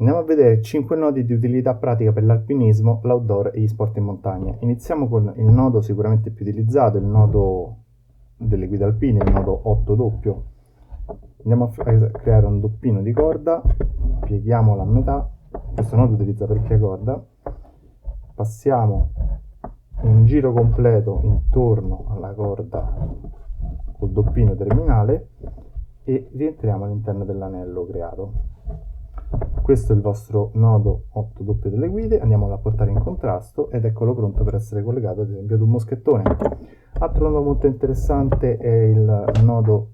Andiamo a vedere 5 nodi di utilità pratica per l'alpinismo, l'outdoor e gli sport in montagna. Iniziamo con il nodo sicuramente più utilizzato, il nodo delle guide alpine, il nodo 8 doppio. Andiamo a creare un doppino di corda, pieghiamolo a metà, questo nodo utilizza parecchia corda, passiamo un giro completo intorno alla corda col doppino terminale e rientriamo all'interno dell'anello creato. Questo è il vostro nodo 8 doppio delle guide, andiamolo a portare in contrasto ed eccolo pronto per essere collegato ad esempio ad un moschettone. Altro nodo molto interessante è il nodo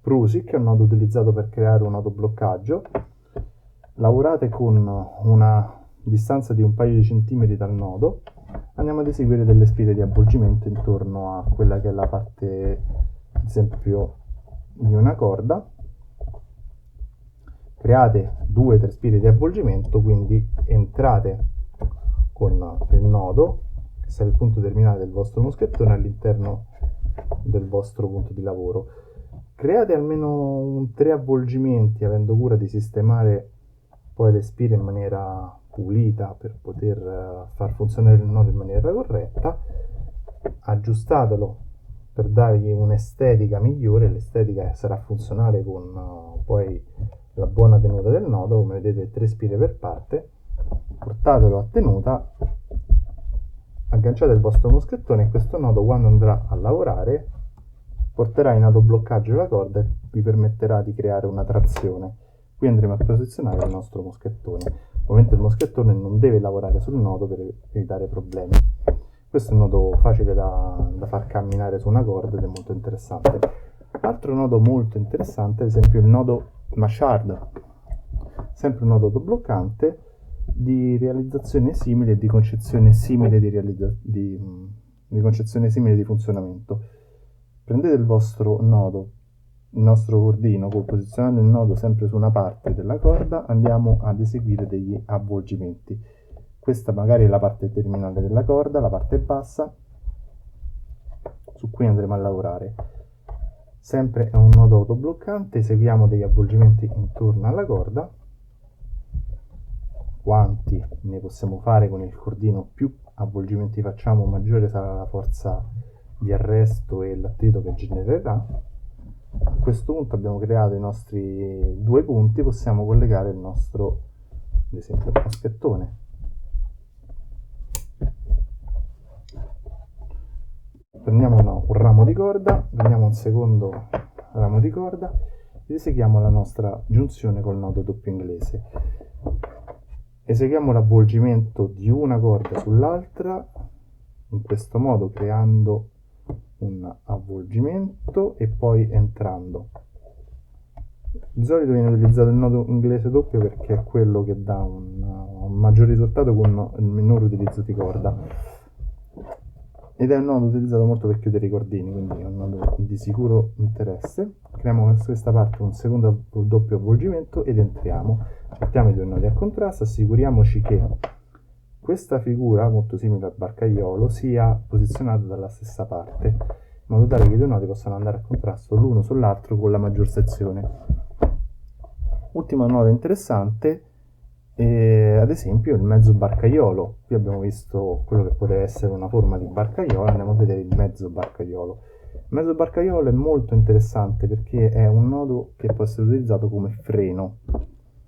Prusik, che è un nodo utilizzato per creare un autobloccaggio. Lavorate con una distanza di un paio di centimetri dal nodo, andiamo ad eseguire delle spire di avvolgimento intorno a quella che è la parte, ad esempio, di una corda. Create 2-3 spire di avvolgimento, quindi entrate con il nodo, che sarà il punto terminale del vostro moschettone, all'interno del vostro punto di lavoro. Create almeno 3 avvolgimenti, avendo cura di sistemare poi le spire in maniera pulita per poter far funzionare il nodo in maniera corretta. Aggiustatelo per dargli un'estetica migliore, l'estetica sarà funzionale con poi la buona tenuta del nodo. Come vedete 3 spire per parte, portatelo a tenuta, agganciate il vostro moschettone e questo nodo quando andrà a lavorare porterà in autobloccaggio la corda e vi permetterà di creare una trazione. Qui andremo a posizionare il nostro moschettone. Ovviamente il moschettone non deve lavorare sul nodo per evitare problemi. Questo è un nodo facile da far camminare su una corda ed è molto interessante. Altro nodo molto interessante, ad esempio il nodo Machard, sempre un nodo autobloccante di realizzazione simile e di concezione simile di concezione simile di funzionamento. Prendete il vostro nodo, il nostro cordino, posizionando il nodo sempre su una parte della corda, andiamo ad eseguire degli avvolgimenti. Questa magari è la parte terminale della corda, la parte bassa, su cui andremo a lavorare. Sempre è un nodo autobloccante, eseguiamo degli avvolgimenti intorno alla corda. Quanti ne possiamo fare con il cordino, più avvolgimenti facciamo, maggiore sarà la forza di arresto e l'attrito che genererà. A questo punto abbiamo creato i nostri 2 punti, possiamo collegare il nostro, ad esempio, moschettone. Prendiamo un ramo di corda, prendiamo un secondo ramo di corda ed eseguiamo la nostra giunzione col nodo doppio inglese. Eseguiamo l'avvolgimento di una corda sull'altra, in questo modo creando un avvolgimento e poi entrando. Di solito viene utilizzato il nodo inglese doppio perché è quello che dà un maggior risultato con il minor utilizzo di corda ed è un nodo utilizzato molto per chiudere i cordini, quindi è un nodo di sicuro interesse. Creiamo su questa parte un secondo doppio avvolgimento ed entriamo. Mettiamo i 2 nodi a contrasto, assicuriamoci che questa figura, molto simile al barcaiolo, sia posizionata dalla stessa parte, in modo tale che i 2 nodi possano andare a contrasto l'uno sull'altro con la maggior sezione. Ultimo nodo interessante, ad esempio il mezzo barcaiolo. Qui abbiamo visto quello che poteva essere una forma di barcaiolo, andiamo a vedere il mezzo barcaiolo. Il mezzo barcaiolo è molto interessante perché è un nodo che può essere utilizzato come freno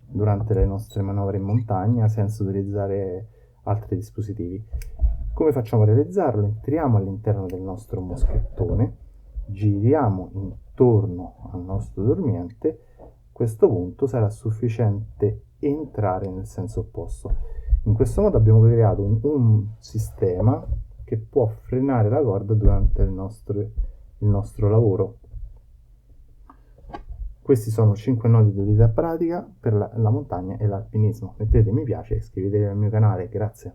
durante le nostre manovre in montagna senza utilizzare altri dispositivi. Come facciamo a realizzarlo? Entriamo all'interno del nostro moschettone, giriamo intorno al nostro dormiente, a questo punto sarà sufficiente entrare nel senso opposto. In questo modo abbiamo creato un sistema che può frenare la corda durante il nostro lavoro. Questi sono 5 nodi di utilità pratica per la montagna e l'alpinismo. Mettete mi piace e iscrivetevi al mio canale, grazie.